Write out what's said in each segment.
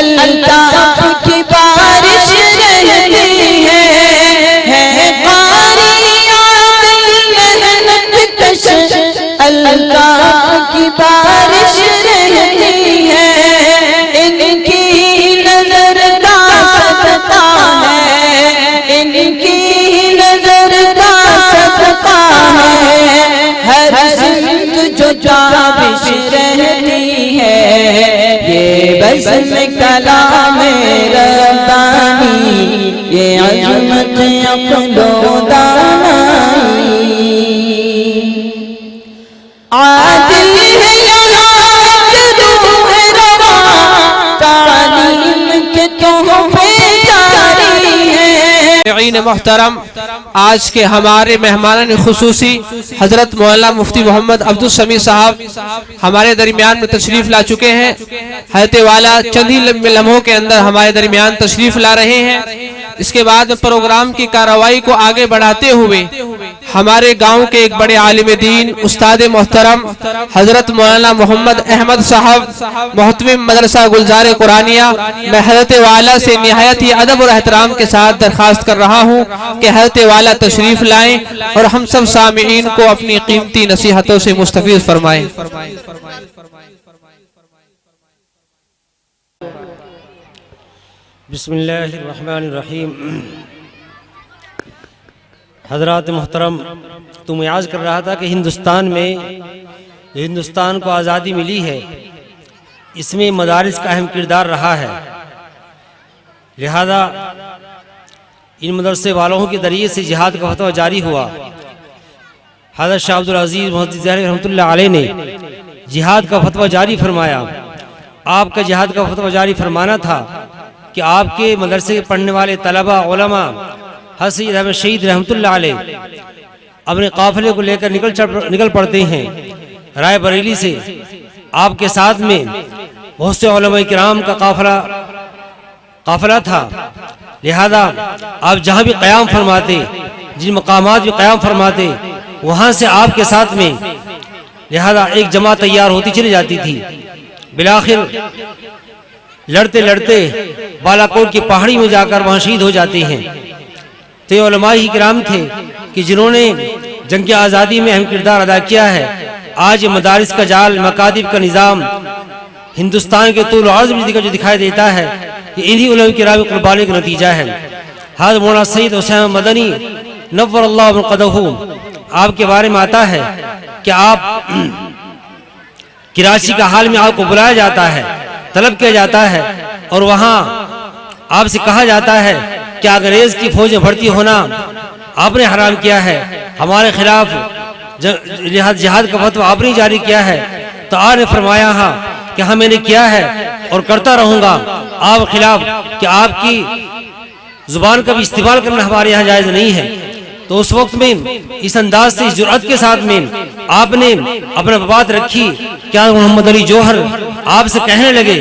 अल्ताफ की बारिश रहती है कारी आदिल मेहनत कश अल्ताफ की बारिश रहती है। इनकी नजर का सदका है, इनकी नजर का सदका है। हर सिमत जो जाबिश रहती है ये बज़्म कलाम रब्बानी, ये अज़मत अक़्लो दानाई। आदिल है यहाँ के रूह रवा, तालीम के तोहफे जारी हैं। मोहतरम, आज के हमारे मेहमान खुसूसी हजरत मौलाना मुफ्ती मोहम्मद अब्दुल समी साहब हमारे दरमियान में तशरीफ ला चुके हैं। हज़रत वाला चंद ही लम्हों के अंदर हमारे दरमियान तशरीफ ला रहे हैं। इसके बाद प्रोग्राम की कार्रवाई को आगे बढ़ाते हुए हमारे गांव के एक बड़े आलिम दीन उस्ताद मोहतरम हजरत मौलाना मोहम्मद अहमद साहब मोहतमिम मदरसा गुलजार कुरानिया, मैं हज़रत वाला से निहायत ही अदब और एहतराम के साथ दरख्वास्त कर रहा हूँ कि हज़रत वाला तशरीफ लाएं और हम सब सामीईन को अपनी कीमती नसीहतों से मुस्तफीद फरमाएं। बिस्मिल्लाहिर्रहमानिर्रहीम। हज़रात मोहतरम, तुम याद कर रहा था कि हिंदुस्तान को आज़ादी मिली है, इसमें मदारिस का अहम किरदार रहा है। लिहाजा इन मदरसे वालों के ज़रिए से जिहाद का फतवा जारी हुआ। हज़रत शाह अब्दुल अज़ीज़ मुहद्दिस रहमतुल्लाह अलैह ने जिहाद का फतवा जारी फरमाया। आपका जिहाद का फतवा जारी फरमाना था कि आपके मदरसे के पढ़ने वाले तलबा उलमा हज़रत सैयद अहमद शहीद रहमतुल्लाह अलैह अपने काफ़िले को लेकर निकल पड़ते हैं राय बरेली से। आपके साथ में बहुत से उलमा किराम का काफिला था। लिहाजा आप जहाँ भी क़याम फरमाते, जिन मकामात भी क़याम फरमाते, वहाँ से आपके साथ में लिहाजा एक जमात तैयार होती चली जाती थी। बिलाखिर लड़ते लड़ते बालाकोट की पहाड़ी में जाकर वहाँ शहीद हो जाते हैं। तो ये उलमा ही किराम थे कि जिन्होंने जंग की आज़ादी में अहम किरदार अदा किया है। आज मदारिस का जाल, मकातिब का निज़ाम हिंदुस्तान के तूल अर्ज़ में जो दिखाई देता है, ये इन्हीं उलमा किराम की कुर्बानी का नतीजा है। हज़रत मौलाना सैयद हुसैन मदनी नव्वरल्लाहु मक़दहू, आपके बारे में आता है कि आप कराची का हाल में आपको बुलाया जाता है, तलब किया जाता है और वहाँ आपसे कहा जाता है कि अंग्रेज की फौज में भर्ती होना आपने हराम किया है, हमारे खिलाफ जिहाद का फतवा आपने जारी किया है। तो आपने फरमाया हाँ कि हाँ मैंने किया है और करता रहूँगा आप खिलाफ, कि आपकी जुबान का भी इस्तेमाल करना हमारे यहाँ जायज़ नहीं है। तो उस वक्त में इस अंदाज से, इस जुर्अत के साथ में आपने अपना बात रखी। क्या मोहम्मद अली जौहर आपसे कहने लगे,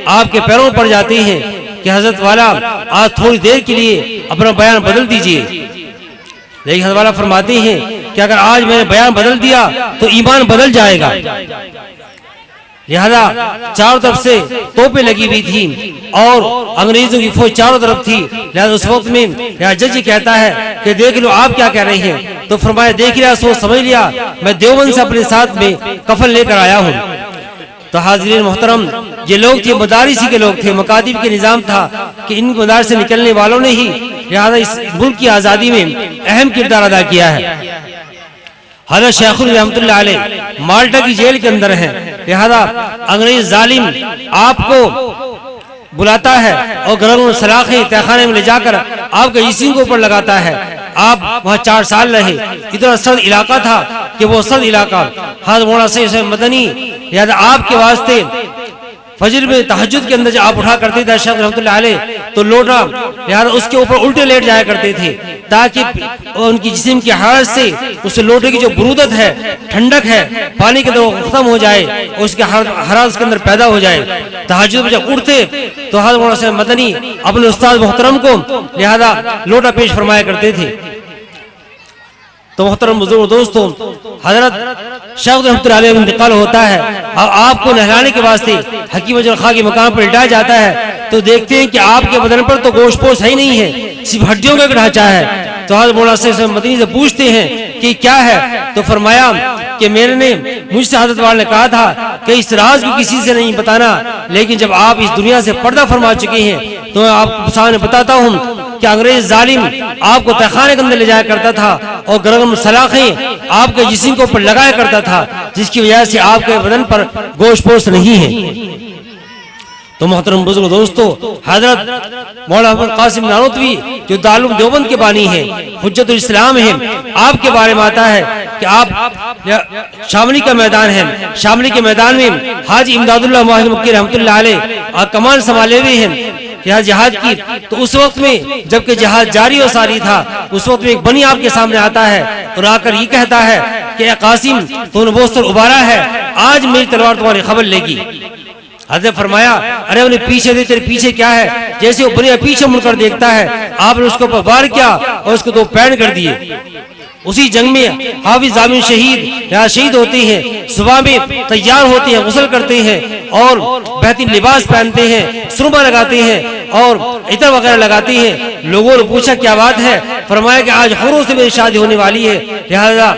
आपके पैरों पर जाते हैं कि हजरत वाला आज थोड़ी देर के लिए अपना बयान बदल दीजिए। लेकिन हजरत वाला फरमाते हैं कि अगर आज मैंने बयान बदल दिया तो ईमान बदल जाएगा। लिहाजा चारों तरफ से तोपें लगी हुई थी और अंग्रेजों की फौज चारों तरफ थी। लिहाजा उस वक्त में जज कहता है कि देख लो आप क्या कह रहे हैं। तो फरमाया देख लिया, सोच समझ लिया, मैं देवबंद से अपने साथ में कफन लेकर आया हूँ। तो हाज़रीन मोहतरम, ये लोग थे मदारिसी के लोग थे, मकातिब के निज़ाम था कि इन मदारिस से निकलने वालों ने ही लिहाजा इस मुल्क की आज़ादी में अहम किरदार अदा किया है। हज़रत शेखुल रहमतुल्लाह अलैह माल्टा की जेल के अंदर है। लिहाजा अंग्रेज जालिम आपको बुलाता है और गरम सलाखें तहखाने में ले जाकर आपके जिस्म के ऊपर लगाता है। आप वहाँ 4 साल रहे। इतना सर्द इलाका था कि वो सर्द इलाका हज़रत मौलाना सैयद हुसैन मदनी लिहाजा आपके वास्ते फजर में तहज्जुद के अंदर जब आप उठा करते थे शेख रहमतुल्लाह अलैह, तो लोटा लिहाजा उसके ऊपर उल्टे लेट जाया करते थे ताकि उनकी जिस्म की हरारत से उस लोटे की जो बुरूदत है, ठंडक है, पानी के अंदर खत्म हो जाए और उसके हरारत उसके अंदर पैदा हो जाए। तहज्जुद में जब उठते तो हज़रत मौलाना सैयद मदनी अपने उस्ताद मोहतरम को लिहाजा लोटा पेश फरमाया करते थे। तो मोहतरम बुजुर्ग दोस्तों, हजरत शेख रहमतुल्लाह अलैह इंतकाल होता है और आपको नहलाने के वास्ते हकीम अजल खां के मकाम पर लिटाया जाता है, तो देखते हैं कि आपके बदन पर तो गोश्त पोश है ही नहीं है, सिर्फ हड्डियों का ढांचा है। तो हज़रत मौलाना साहब मदनी से पूछते हैं कि क्या है, तो फरमाया कि मुझसे हज़रत वाले ने कहा था कि इस राज को किसी से नहीं बताना, लेकिन जब आप इस दुनिया से पर्दा फरमा चुके हैं तो मैं आपको सामने बताता हूँ कि अंग्रेज जालिम आपको तहखाने के अंदर ले जाया करता था और गरम सलाखें आपके जिस्म के ऊपर लगाया करता था, जिसकी वजह से आपके बदन पर गोश्त पोश नहीं है। तो मोहतरम बुजुर्ग दोस्तों, हजरत मौलाना अहमद कासिम नानोतवी जो दारुल देवबंद के बानी है, हुज्जतुल इस्लाम है, आपके बारे में आता है कि आप शामली का मैदान है, शामली के मैदान में हाजी इमदादुल्लाह मोहम्मद मक्की रहमतुल्लाह अलैह कमान संभाले हुए हैं यहाँ जिहाद की। तो उस वक्त में जबकि जिहाद जारी और सारी था, उस वक्त में एक बनी आपके सामने आता है और आकर ये कहता है कि कासिम तूने बोस्तर उबारा है, आज मेरी तलवार तुम्हारी खबर लेगी। हज़रत फरमाया अरे उन्हें पीछे दे, तेरे पीछे क्या है। जैसे वो बनिया पीछे मुड़कर देखता है, आपने उसके ऊपर वार किया और उसको 2 पैन कर दिए। उसी जंग में हाफिज जामिन शहीद यहाँ शहीद होते हैं, सुबह में तैयार होते हैं, गुस्ल करते हैं और बेहतरीन लिबास पहनते हैं, सुरमा लगाते हैं और इतर वगैरह लगाते हैं। लोगों ने पूछा क्या बात है, फरमाया कि आज हुरों से मेरी शादी होने वाली है, लिहाजा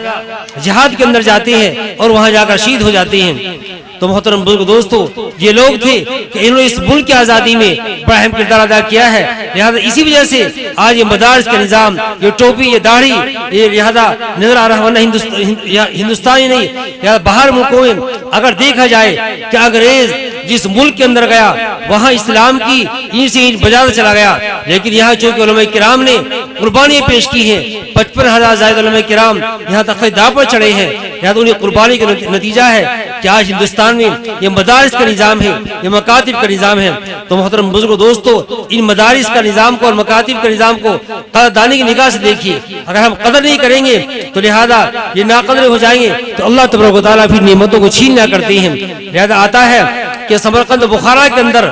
जिहाद के अंदर जाते हैं और वहां जाकर शहीद हो जाते हैं। तो मोहतरम बुजुर्ग दोस्तों, ये लोग थे कि इन्होंने इस मुल्क की आज़ादी में बड़ा अहम किरदार अदा किया है। लिहाजा इसी वजह से आज ये मदारिस का निज़ाम, ये टोपी, ये दाढ़ी, ये लिहाजा नजर आ रहा, वरना हिंदुस्तान ही नहीं, या बाहर मुल्कों में अगर देखा जाए कि अंग्रेज जिस मुल्क के अंदर गया वहाँ इस्लाम की ईंट से ईंट बजाता चला गया, लेकिन यहाँ चूंकि उलमा किराम ने कुर्बानियाँ पेश की हैं, 55,000 जायद उलमा किराम यहाँ तक दाव पर चढ़े हैं, यहाँ तो उन्हें कुर्बानी का नतीजा है कि आज हिंदुस्तान में ये मदारिस का निज़ाम है, ये मकातिब का निज़ाम है। तो मोहतरम बुजुर्गो दोस्तों, इन मदारिस का निज़ाम को और मकातिब का निज़ाम को कदरदानी की निगाह से देखिए। अगर हम कदर नहीं करेंगे तो लिहाजा ये नाकदर हो जाएंगे, तो अल्लाह तबारक व तआला फिर नेमतों को छीन ना करते हैं। लिहाजा आता है कि समरकंद बुखारा के अंदर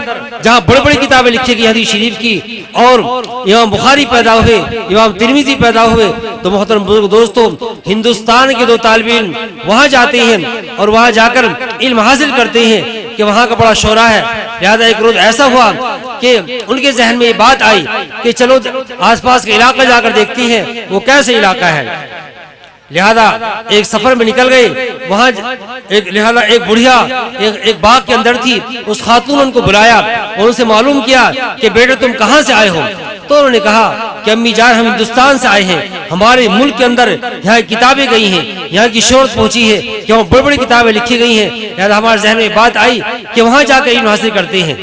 जहाँ बड़ी बड़ी किताबें लिखी गई हदीस शरीफ की, और इमाम बुखारी पैदा हुए, इमाम तिरमिज़ी पैदा हुए, तो मोहतरम बुजुर्ग दोस्तों, हिंदुस्तान के 2 तालिब इल्म वहाँ जाते हैं और वहाँ जाकर इल्म हासिल करते हैं कि वहाँ का बड़ा शोरा है। लिहाजा एक रोज ऐसा हुआ कि उनके जहन में ये बात आई कि चलो आसपास के इलाका जाकर देखते हैं वो कैसे इलाका है। लिहाजा एक सफर में निकल गए, वहाँ एक बुढ़िया एक बाग के अंदर थी, उस खातून ने उनको बुलाया और उनसे मालूम किया कि बेटे तुम कहाँ से आए हो। तो उन्होंने कहा कि अम्मी जान हम हिंदुस्तान से आए हैं, हमारे मुल्क के अंदर यहाँ किताबें गई हैं, यहाँ की शोहरत पहुंची है कि वहाँ बड़ी बड़ी किताबें लिखी गई हैं। लिहाजा हमारे जहन में बात आई कि वहाँ जाकर इल्म हासिल करते हैं,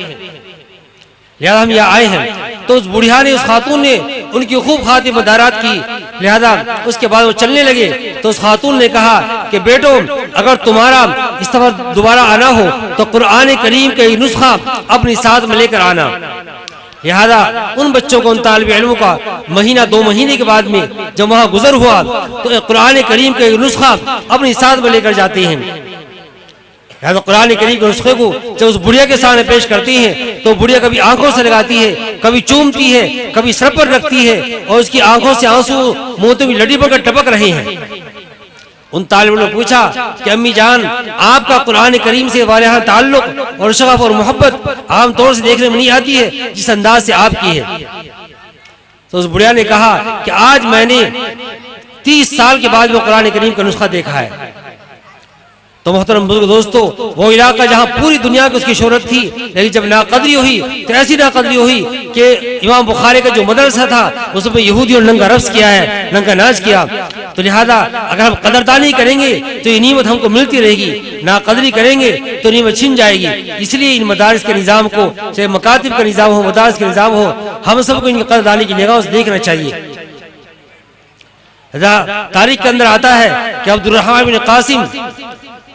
लिहाजा हम यहाँ आए हैं। तो उस बुढ़िया ने, उस खातून ने उनकी खूब खातिर मदारात की। लिहाजा उसके बाद वो चलने लगे तो उस खातून ने कहा कि बेटो अगर तुम्हारा इस तरह दोबारा आना हो तो कुरान करीम का एक नुस्खा अपने साथ में लेकर आना। लिहाजा उन बच्चों को, उन तालिब इल्मों का महीना 2 महीने के बाद में जब वहाँ गुजर हुआ तो कुरान करीम का एक नुस्खा अपने साथ में लेकर जाते हैं। कुरान करीम के नुस्खे को जब उस बुढ़िया के सामने पेश करती है तो बुढ़िया कभी आंखों से लगाती है, कभी चूमती है, कभी सर पर रखती है और उसकी आंखों से आंसू मोतों की लड़ी पर टपक रहे हैं। उन तालिबों ने पूछा कि अम्मी जान आपका कुरान करीम से वाला ताल्लुक और शगफ और मोहब्बत आमतौर से देखने में नहीं आती है जिस अंदाज से आपकी है। तो उस बुढ़िया ने कहा कि आज मैंने 30 साल के बाद वो कुरान करीम का नुस्खा देखा है। तो मोहतरम बुजुर्ग दोस्तों, वो इलाका जहाँ पूरी दुनिया की उसकी शोहरत थी, लेकिन जब नाकदरी हुई तो ऐसी नाकदरी हुई कि इमाम बुखारी का जो मदरसा था उसमें यहूदियों ने नंगा रफ्स किया है, नंगा नाच किया। तो लिहाजा अगर हम कदरदानी करेंगे तो ये नीमत हमको मिलती रहेगी, नाकदरी करेंगे तो नीमत छिन जाएगी। इसलिए इन मदारिस के निज़ाम को, चाहे मकातिब का निज़ाम हो, मदारिस का निज़ाम हो, हम सबको इनकी कदरदानी की निगाह से देखना चाहिए। तारीख के अंदर आता है कि अब्दुर्रहमान बिन कासिम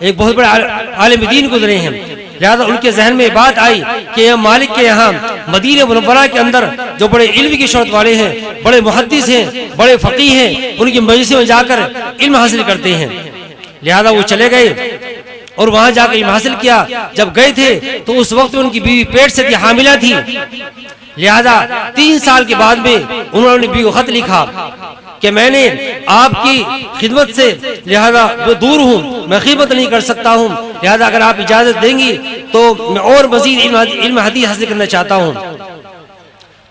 एक बहुत बड़े आलिम दीन गुजरे हैं। लिहाजा उनके जहन में बात आई कि इमाम मालिक के यहाँ मदीना मुनव्वरा के अंदर जो बड़े इल्म की शोहरत वाले हैं, बड़े मुहद्दिस हैं, बड़े फकीह हैं, उनकी मजलिस में जाकर इल्म हासिल करते हैं। लिहाजा वो चले गए और वहां जाकर इल्म हासिल किया। जब गए थे तो उस वक्त में उनकी बीवी पेट से थी, हामिला थी। लिहाजा 3 साल के बाद में उन्होंने बीवी को खत लिखा कि मैंने आपकी खिदमत से लिहाजा दूर हूँ, मैं खिदमत नहीं कर सकता हूँ, लिहाजा अगर आप इजाज़त देंगी तो मैं और मज़ीद इल्म हदीस हासिल करना चाहता हूँ।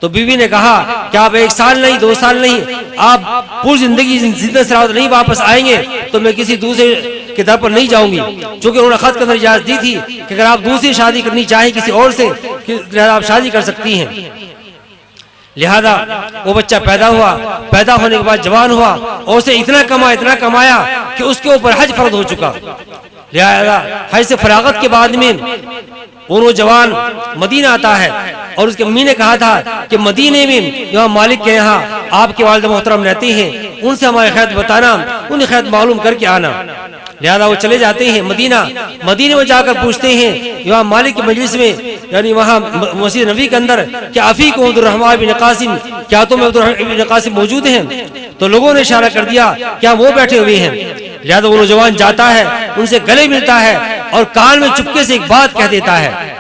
तो बीवी ने कहा कि आप 1 साल नहीं, 2 साल नहीं, आप पूरी जिंदगी जिंदा सलामत नहीं वापस आएंगे तो मैं किसी दूसरे के दर पर नहीं जाऊंगी। चूंकि उन्होंने खत के अंदर इजाजत दी थी कि अगर आप दूसरी शादी करनी चाहें किसी और से, आप शादी कर सकती हैं। लिहाजा वो बच्चा पैदा हुआ, पैदा होने के बाद जवान हुआ और उसे इतना कमाया कि उसके ऊपर हज फर्ज हो चुका। लिहाजा हज से फरागत के बाद में वो जवान मदीना आता है और उसके अम्मी ने कहा था कि मदीने में इमाम मालिक के यहाँ आपके वालिद मोहतरम रहते हैं, उनसे हमारे खैर बताना, उन्हें खैर मालूम करके आना। लिहाजा वो चले जाते हैं मदीने में जाकर पूछते हैं इमाम मालिक की मजलिस में, यानी वहाँ मस्जिद नबी के अंदर, क्या अफीक अब्दुर्रहमान बिन कासिम, क्या तुम अब्दुर्रहमान बिन कासिम मौजूद हैं? तो लोगों ने इशारा कर दिया क्या वो बैठे हुए हैं। लिहाजा वो नौजवान जाता है, उनसे गले मिलता है और कान में चुपके से एक बात कह देता है।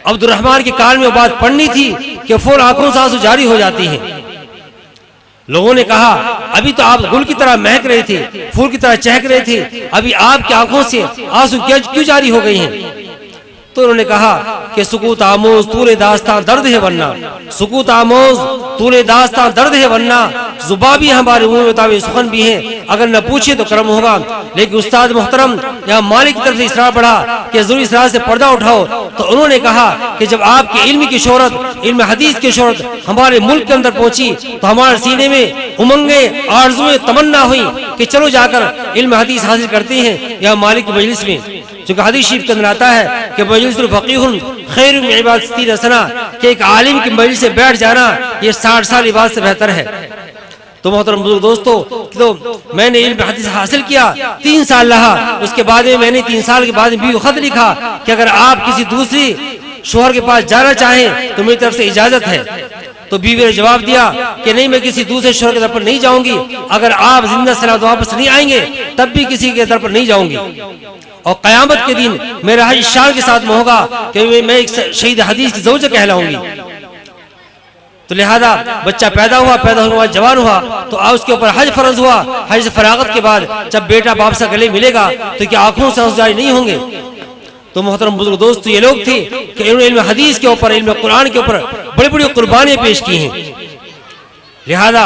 अब्दुर्रहमान के कान में वो बात पढ़नी थी कि फौरन आंखों से आंसू जारी हो जाती हैं। लोगों ने कहा अभी तो आप गुल की तरह महक रहे थे, फूल की तरह चहक रहे थे, अभी आपकी आंखों से आंसू क्यों जारी हो गए हैं? तो उन्होंने कहा कि सुकूत आमोज तूले दास्तां दर्द है वरना, सुकूत आमोज तूले दास्तां दर्द है वरना, जुबा भी हमारे मुंह में तावे सुखन भी हैं, अगर न पूछे तो कर्म होगा। लेकिन उस्ताद मोहतरम यहाँ मालिक की तरफ से इसरार बढ़ा कि जरूरी इसरार से पर्दा उठाओ। तो उन्होंने कहा कि जब आपके इल्म की शोहरत, इल्म हदीस की शोहरत हमारे मुल्क के अंदर पहुंची तो हमारे सीने में उमंगे, आरज़ुएं, तमन्ना हुई कि चलो जाकर इल्म हदीस हासिल करते हैं यहाँ मालिक की मजलिस में। क्योंकि हदीस शरीफ के अंदर आता है कि मजलिसुल फ़क़ीहुन खैरुम मिन इबादत 60 सना, कि एक आलिम की मजलिस से बैठ जाना ये 60 साल इबादत से बेहतर है। तो मोहतरम दोस्तों, तो मैंने इल्म हदीस हासिल किया, 3 साल रहा, उसके बाद में मैंने 3 साल के बाद भी खत लिखा कि अगर आप किसी दूसरी शोहर के पास जाना चाहें तो मेरी तरफ से इजाजत है। तो बीवी ने जवाब दिया कि नहीं, मैं किसी दूसरे शोहर के दर पर नहीं जाऊंगी, अगर आप जिंदा सलामत वापस नहीं आएंगे तब भी किसी के दर पर नहीं जाऊंगी, और क़यामत के दिन मेरा हज शान के साथ में होगा कि मैं एक शहीद हदीस की ज़ौजा कहलाऊंगी। तो लिहाजा बच्चा पैदा हुआ, पैदा होने के बाद जवान हुआ तो उसके ऊपर हज फर्ज हुआ। हज से फरागत के बाद जब बेटा बाप से गले मिलेगा तो क्या आंखों से आंसू जारी नहीं होंगे? तो मोहतरम बुजुर्ग दोस्त, ये लोग थे कि इन्होंने इल्म हदीस के ऊपर, इल्म कुरान के ऊपर बड़ी बड़ी कुर्बानियां पेश की हैं। लिहाजा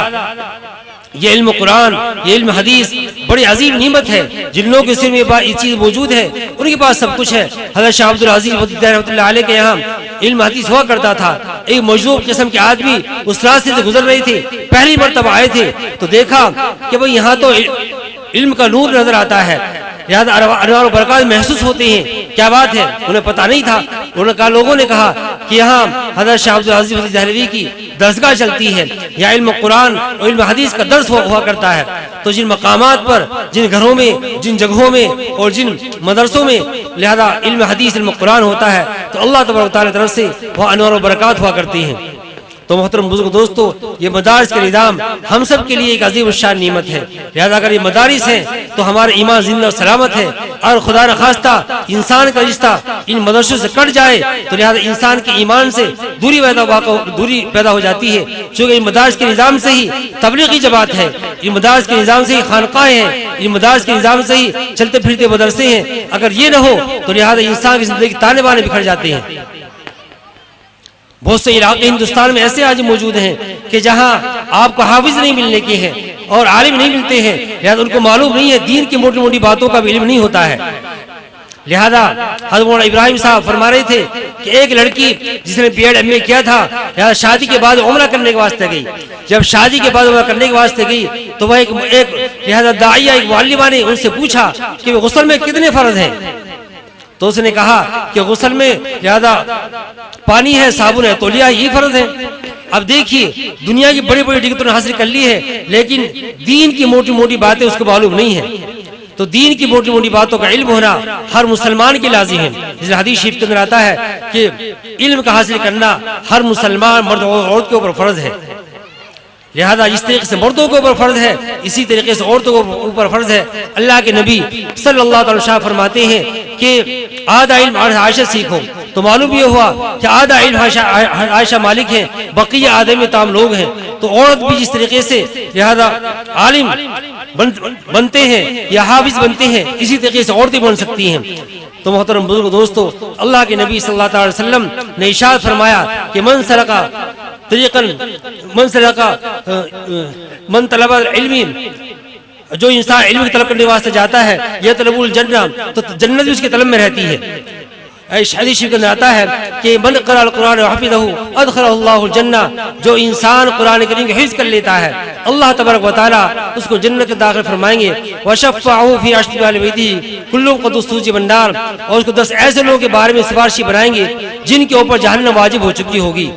ये इल्म कुरान, ये इल्म हदीस बड़ी अजीम नीमत है। जिन लोगों के सिर में ये चीज मौजूद है उनके पास सब कुछ है। हज़रत शाह अब्दुल अजीज रहमतुल्लाह अलैह के यहाँ इल्म हदीस हुआ करता था। एक मजलूब किस्म के आदमी उस रास्ते से गुजर रहे थे, पहली मरतबा आए थे तो देखा कि भाई यहाँ तो इल्म का नूर नजर आता है, अनवार बरकत महसूस होते हैं। क्या बात है? उन्हें पता नहीं था। उन्होंने कहा, लोगों ने कहा कि यहाँ हज़रत शाह अब्दुल अजीज दहलवी की दरसगाह चलती है, यहाँ इल्म कुरान और इल्म हदीस का दर्स हुआ करता है। तो जिन मकामात पर, जिन घरों में, जिन जगहों में और जिन मदरसों में लिहाजा इल्म हदीस, इल्म कुरान होता है तो अल्लाह तबारक व तआला की तरफ से वह अनवार बरकत हुआ करती हैं। तो मोहतरम बुजुर्ग दोस्तों, ये मदारिस का निज़ाम हम सब के लिए एक अजीम शान नीमत है। लिहाजा अगर ये मदारिस हैं तो हमारा ईमान जिंदा और सलामत है, और खुदा न खास्ता इंसान का रिश्ता इन मदरसों से कट जाए तो लिहाजा इंसान के ईमान से दूरी पैदा हो जाती है। चूँकि इन मदारिस के निज़ाम से ही तबलीगी जमात है, इन मदारिस के निज़ाम से ही खानकाएँ हैं, इन मदारिस के निज़ाम से ही चलते फिरते मदरसे हैं। अगर ये न हो तो लिहाजा इंसान की जिंदगी ताने बाने बिखर जाते हैं। बहुत से इलाके हिंदुस्तान में ऐसे आज मौजूद हैं कि जहां आपको हाफिज नहीं मिलने के हैं और आलिम नहीं मिलते हैं, लिहाजा उनको मालूम नहीं है, दीन की मोटी मोटी बातों का भी इल्म नहीं होता है। लिहाजा हज़रत मौलाना इब्राहिम साहब फरमा रहे थे कि एक लड़की जिसने B.Ed MA किया था, लिहाजा शादी के बाद उम्रा करने के वास्ते गई। जब शादी के बाद उम्रा करने के वास्ते गई तो वह एक लिहाजा दाइया, एक मुअल्लिमा ने उनसे पूछा कि गुस्ल में कितने फर्ज हैं? तो उसने कहा कि गुस्ल में लिहाजा पानी है, साबुन है, तौलिया, यही फर्ज है। अब देखिए, दुनिया की बड़ी बड़ी डिग्री तो हासिल कर ली है, लेकिन दीन की मोटी मोटी बातें उसको मालूम नहीं है। तो दीन की मोटी मोटी बातों का इल्म होना हर मुसलमान के लाजिम है। जिस हदीस शरीफ के अंदर आता है कि इल्म का हासिल करना हर मुसलमान मर्द और औरत के ऊपर फर्ज है। लिहाजा इस तरीके से मर्दों के ऊपर फर्ज है, इसी तरीके से औरतों के ऊपर फर्ज है। अल्लाह के नबी सल्लल्लाहु अलैहि वसल्लम फरमाते हैं कि आधा इल्म आयशा सीखो, तो मालूम ये हुआ कि आधा इल्म आयशा मालिक है, बकिया आधे में ताम लोग हैं। तो औरत भी जिस तरीके से लिहाजा आलिम बनते हैं या हाफिज बनते हैं, इसी तरीके से औरतें बन सकती हैं। तो मोहतरम बुजुर्ग दोस्तों, अल्लाह के नबी सल्लल्लाहु अलैहि वसल्लम ने इरशाद फरमाया कि मन तलबा इल्मी, जो इंसान इल्म की तलब करने वास्ते जाता है, यह तलबुल जन्नह, तो जन्नत भी उसके तलब में रहती है। हदीस शरीफ के अंदर आता है कि मन क़रा कुरान व हफ़िज़हु अदख़लहुल्लाहुल जन्नह, जो इंसान कुरान करीम के हिफ्ज़ कर लेता है, अल्लाह तबारक व तआला उसको जन्नत में दाखिल फरमाएंगे। व शफ़अहु फ़ी अशरी अहल बैतिही कुल्लुहुम क़द उस्तूजिब अन्नार, और उसको 10 ऐसे लोगों के बारे में सिफारिशी बनाएंगे जिनके ऊपर जहन्नम वाजिब हो चुकी होगी।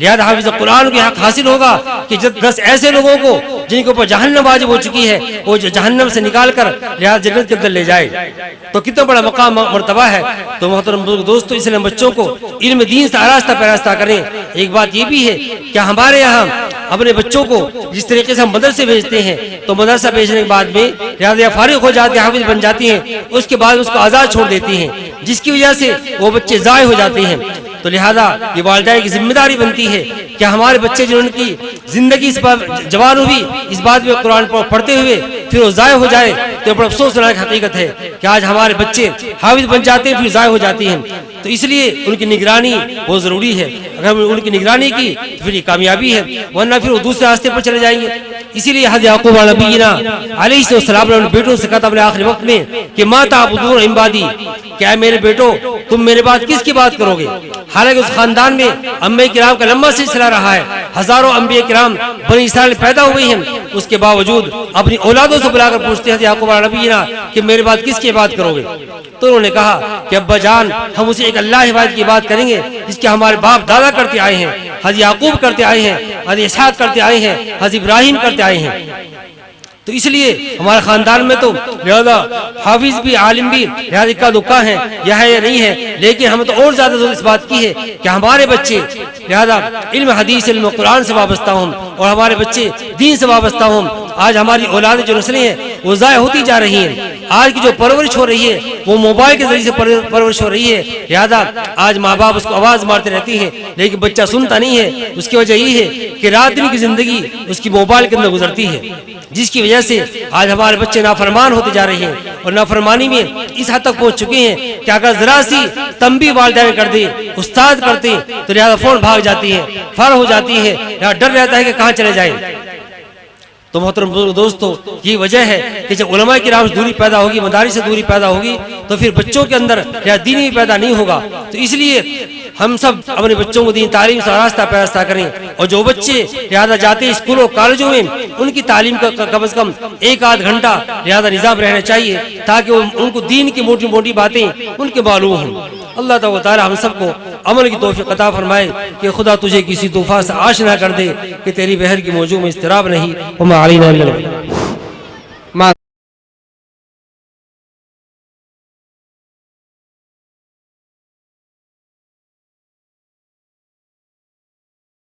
लिहाजा हाफिज़ कुरान के हक हासिल होगा कि जब 10 ऐसे लोगों को जिनके ऊपर जहन्नम वाजिब हो चुकी है, वो जहन्नम से निकाल कर लिहाजा जन्नत के अंदर ले जाए, तो कितना बड़ा मकाम मर्तबा है। तो मोहतरम दोस्तों, इसलिए बच्चों को इल्म दीन से आरास्ता पैरास्ता करें। एक बात ये भी है कि हमारे यहाँ अपने बच्चों को जिस तरीके से हम मदरसे भेजते हैं, तो मदरसा भेजने के बाद में लिहाजा फारिग हो जाते हैं, हाफिज बन जाती हैं, उसके बाद उसको आज़ाद छोड़ देती हैं, जिसकी वजह से वो बच्चे ज़ाय हो जाते हैं। तो लिहाजा ये वालिदैन की जिम्मेदारी बनती है कि हमारे बच्चे जो उनकी जिंदगी इस बात जवान हुई इस बात में कुरान पढ़ते हुए फिर वो ज़ाय हो जाए, तो बड़ा अफसोस की हकीकत है कि आज हमारे बच्चे हाफिज बन जाते हैं फिर ज़ाय हो जाती हैं। तो इसलिए उनकी निगरानी बहुत ज़रूरी है। अगर उनकी निगरानी की तो फिर ये कामयाबी है, वरना फिर वो दूसरे रास्ते पर चले जाएंगे। इसीलिए हज़रत याकूब नबीना अलैहिस्सलाम ने बेटों से कहा था अपने आखिरी वक्त में कि मा ताबुदून मिन बादी, क्या मेरे बेटो तुम मेरे बाद किसकी बात करोगे। हालांकि उस खानदान में अंबिया किराम का लंबा सिलसिला रहा है, हजारों अंबिया किराम बनी इसराइल पैदा हुए हैं, उसके बावजूद अपनी औलादों से बुलाकर पूछते हैं याकूब नबीना कि मेरे बाद किसकी बात करोगे। तो उन्होंने कहा कि अब्बा जान, हम उसे एक अल्लाह इबादत की बात करेंगे जिसके हमारे बाप दादा करते आए हैं, हज़रत याकूब करते आए हैं, हज़रत इसहाक करते आए हैं, हज़रत इब्राहिम करते आए हैं। तो इसलिए हमारे खानदान में तो लिहाजा हाफिज भी आलिम भी लिहाजा इक्का दुक्का है, यह है या नहीं है, लेकिन हमें तो और ज्यादा इस बात की है कि हमारे बच्चे लिहाजा इल्म हदीस इल्म कुरान से वाबस्ता हों और हमारे बच्चे दीन से वाबस्ता हों। आज हमारी औलाद जो नस्लें हैं वो ज़ाय होती जा रही हैं। आज की जो परवरिश हो रही है वो मोबाइल के जरिए से परवरिश हो रही है। लिहाजा आज माँ बाप उसको आवाज़ मारते रहती हैं, लेकिन बच्चा सुनता नहीं है। उसकी वजह ये है कि रात दिन की जिंदगी उसकी मोबाइल के अंदर गुजरती है, जिसकी वजह से आज हमारे बच्चे नाफरमान होते जा रहे हैं और नाफरमानी में इस हद तक पहुंच चुके हैं कि अगर जरा सी तंबी वालिदैन कर दे, उस्ताद करते तो लिहाजा फोन भाग जाती है, फर हो जाती है, या डर रहता है कि कहाँ चले जाए। तो मोहतरम दोस्तों, ये वजह है कि जब उलमा किराम से दूरी पैदा होगी, मदारिस से दूरी पैदा होगी, तो फिर बच्चों के अंदर या दीन भी पैदा नहीं होगा। तो इसलिए हम सब अपने बच्चों को दीन तालीम से रास्ता पैरास्ता करें, और जो बच्चे लिहाजा जाते हैं स्कूलों कॉलेजों में, उनकी तालीम का कम से कम 1-8 घंटा लिहाजा निज़ाम रहना चाहिए, ताकि उनको दीन की मोटी मोटी बातें उनके मालूम हों। अल्लाह ताला हम सबको अमल की तौफीक अता फरमाए कि खुदा तुझे किसी तूफा से आश ना कर दे कि तेरी बहर की मौजू में इस्तराब नहीं।